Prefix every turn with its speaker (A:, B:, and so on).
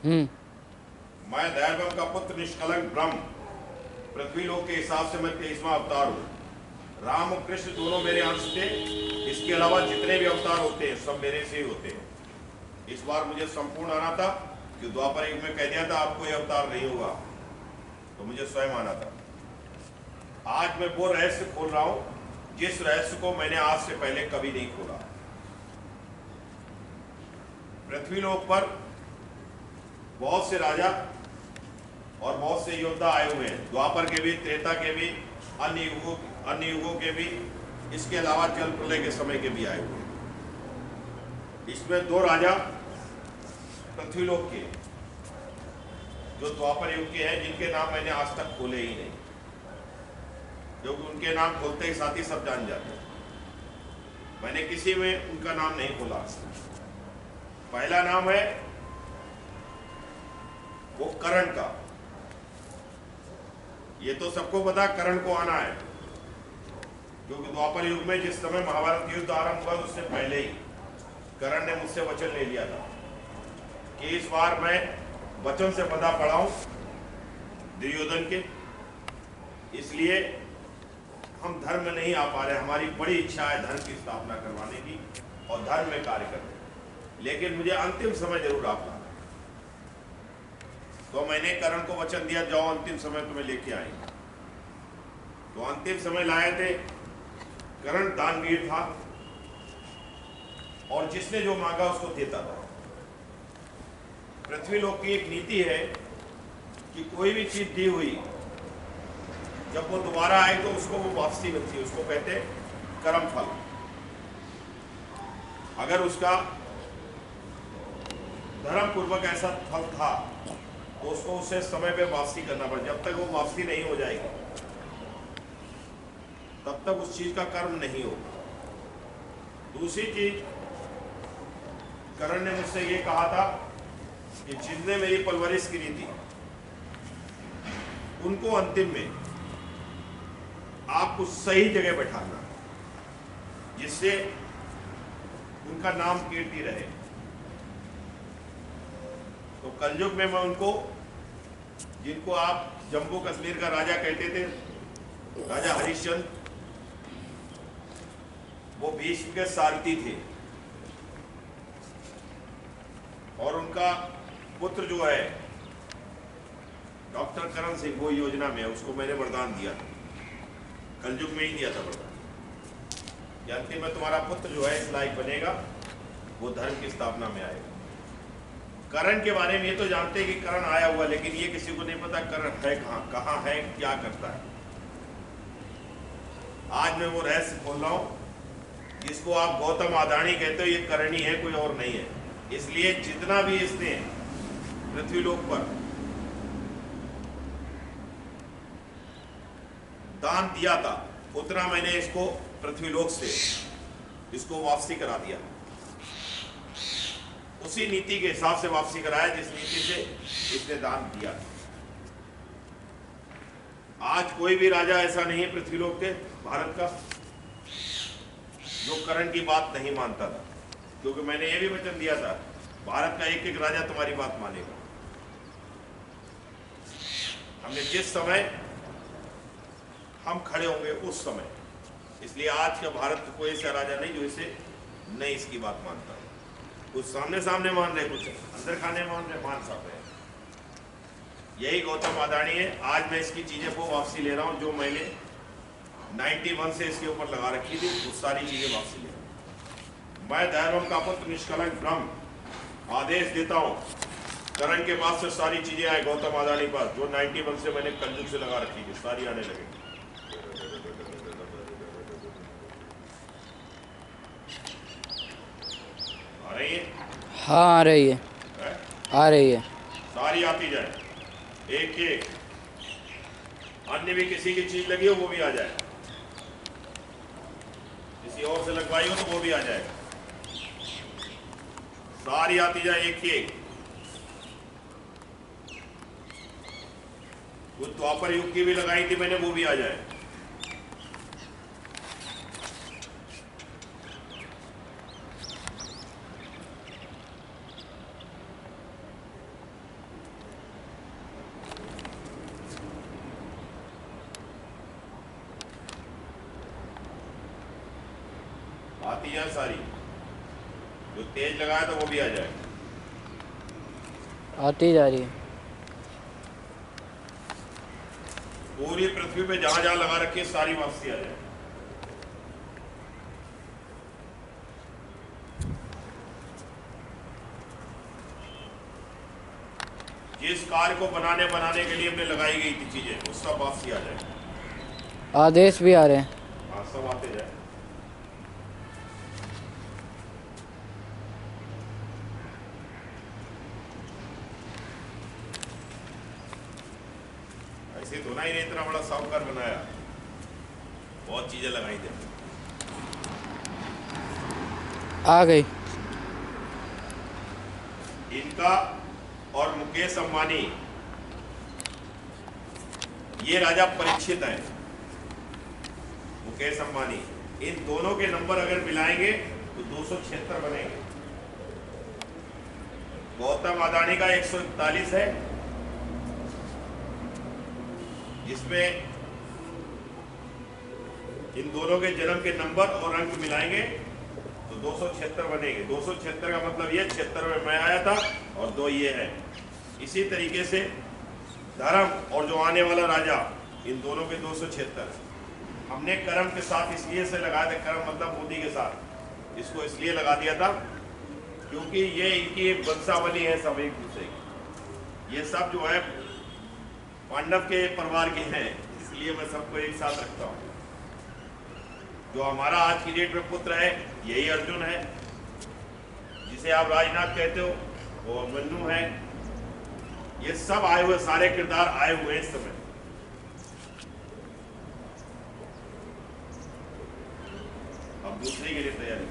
A: हम्म।
B: मैं दैवम का पुत्र निष्कलंक ब्रह्म, पृथ्वी लोक के हिसाब से मैं 23वां अवतार हूँ। राम और कृष्ण दोनों मेरे अंश थे। इसके अलावा जितने भी अवतार होते हैं सब मेरे से ही होते हैं। इस बार मुझे संपूर्ण आना था कि द्वापर युग में कह दिया था आपको यह अवतार नहीं होगा, तो मुझे स्वयं आना था। आज मैं वो रहस्य खोल रहा हूं जिस रहस्य को मैंने आज से पहले कभी नहीं खोला। पृथ्वी लोक पर बहुत से राजा और बहुत से योद्धा आए हुए हैं, द्वापर के भी, त्रेता के भी, अन्य युगों के भी, इसके अलावा जल प्रलय के समय के भी आए हुए हैं। इसमें दो राजा पृथ्वी लोक के जो द्वापर युग के हैं, जिनके नाम मैंने आज तक खोले ही नहीं, क्योंकि उनके नाम खोलते ही साथ ही सब जान जाते हैं। मैंने किसी में उनका नाम नहीं खोला। पहला नाम है वो कर्ण का। ये तो सबको पता कर्ण को आना है, क्योंकि द्वापर युग में जिस समय महाभारत युद्ध आरंभ हुआ उससे पहले ही कर्ण ने मुझसे वचन ले लिया था कि इस बार मैं वचन से बंधा पड़ा हूं दुर्योधन के, इसलिए हम धर्म में नहीं आ पा रहे। हमारी बड़ी इच्छा है धर्म की स्थापना करवाने की और धर्म में कार्य करने की, लेकिन मुझे अंतिम समय जरूर आपका। तो मैंने कर्ण को वचन दिया, जाओ अंतिम समय तुम्हें लेके आएंगे। तो अंतिम समय लाए थे। कर्ण दानवीर था और जिसने जो मांगा उसको देता था। पृथ्वी लोक की एक नीति है कि कोई भी चीज दी हुई जब वो दोबारा आए तो उसको वो वापसी मिलती है, उसको कहते हैं कर्म फल। अगर उसका धर्म पूर्वक ऐसा फल था तो उसको उसे समय पे वापसी करना पड़े। जब तक वो वापसी नहीं हो जाएगी तब तक उस चीज का कर्म नहीं होगा। दूसरी चीज, कर्ण ने मुझसे ये कहा था कि जिसने मेरी परवरिश की थी उनको अंतिम में आपको सही जगह बैठाना, जिससे उनका नाम कीर्ति रहे। तो कलयुग में मैं उनको, जिनको आप जम्मू कश्मीर का राजा कहते थे, राजा हरिश्चंद्र, वो भीष्म के सारथी थे और उनका पुत्र जो है डॉक्टर करण सिंह, वो योजना में है, उसको मैंने वरदान दिया था, कलयुग में ही दिया था वरदान। अंतिम में तुम्हारा पुत्र जो है इस लायक बनेगा, वो धर्म की स्थापना में आएगा। कर्ण के बारे में ये तो जानते हैं कि कर्ण आया हुआ, लेकिन ये किसी को नहीं पता कर्ण है कहाँ है, क्या करता है। आज मैं वो रहस्य खोल रहा हूं जिसको आप गौतम अदानी कहते हो, ये करणी है, कोई और नहीं है। इसलिए जितना भी इसने पृथ्वी लोक पर दान दिया था उतना मैंने इसको पृथ्वी लोक से इसको वापसी करा दिया। उसी नीति के हिसाब से वापसी कराया जिस नीति से इसने दान दिया। आज कोई भी राजा ऐसा नहीं है पृथ्वी लोक के भारत का जो कर्ण की बात नहीं मानता था, क्योंकि मैंने ये भी वचन दिया था भारत का एक एक राजा तुम्हारी बात मानेगा। हमने जिस समय हम खड़े होंगे उस समय, इसलिए आज का भारत कोई ऐसा राजा नहीं जो इसे नहीं इसकी बात मानता। कुछ सामने सामने मान रहे, कुछ अंदर खाने मान रहे, मान सब रहे। यही गौतम अदानी है। आज मैं इसकी चीजें को वापसी ले रहा हूं, जो मैंने 91 से इसके ऊपर लगा रखी थी, वो सारी चीजें वापसी ले रहा हूं। मैं दैवम का पुत्र निष्कलंक ब्रह्म आदेश देता हूं कर्ण के पास से सारी चीजें आए गौतम अदानी पास, जो 91 से मैंने कलयुग से लगा रखी थी, सारी आने लगे। आ रही है?
A: हाँ आ रही है, आ रही है।
B: सारी आती जाए, एक एक। अन्य भी किसी की चीज लगी हो वो भी आ जाए, किसी और से लगवाई हो तो वो भी आ जाए, सारी आती जाए एक एक। वो द्वापर युग की भी लगाई थी मैंने, वो भी आ जाए। आती जाए सारी, जो तेज लगाया तो वो भी आ जाए।
A: आती जा रही है।
B: पूरी पृथ्वी पे जहां जहां लगा रखी है सारी वापसी आ जाए। जिस कार्य को बनाने के लिए हमने लगाई गई थी चीजें, वो सब वापसी आ जाए।
A: आदेश भी आ रहे हैं।
B: हाँ, सब आते जाए। ऐसे धोना ही नहीं, इतना बड़ा साहूकार बनाया, बहुत चीजें लगाई थी।
A: आ गई।
B: इनका और मुकेश अंबानी, ये राजा परीक्षित है, मुकेश अंबानी, इन दोनों के नंबर अगर मिलाएंगे तो 276 बनेंगे। गौतम अदानी का 141 है, जिसमें इन दोनों के जन्म के नंबर और अंक मिलाएंगे तो 276 बनेंगे। 276 का मतलब ये 76 में मैं आया था और 2 ये है। इसी तरीके से धर्म और जो आने वाला राजा, इन दोनों के 276। हमने कर्म के साथ इसलिए से लगाया था, कर्म मतलब मोदी के साथ, इसको इसलिए लगा दिया था क्योंकि ये इनकी वंशावली है, सब एक दूसरे की। ये सब जो है पांडव के परिवार के हैं, इसलिए मैं सबको एक साथ रखता हूँ। जो हमारा आज की डेट में पुत्र है, यही अर्जुन है, जिसे आप राजनाथ कहते हो, वो अभिमन्यु है। ये सब आए हुए, सारे किरदार आए हुए इस समय। अब दूसरे के लिए तैयारी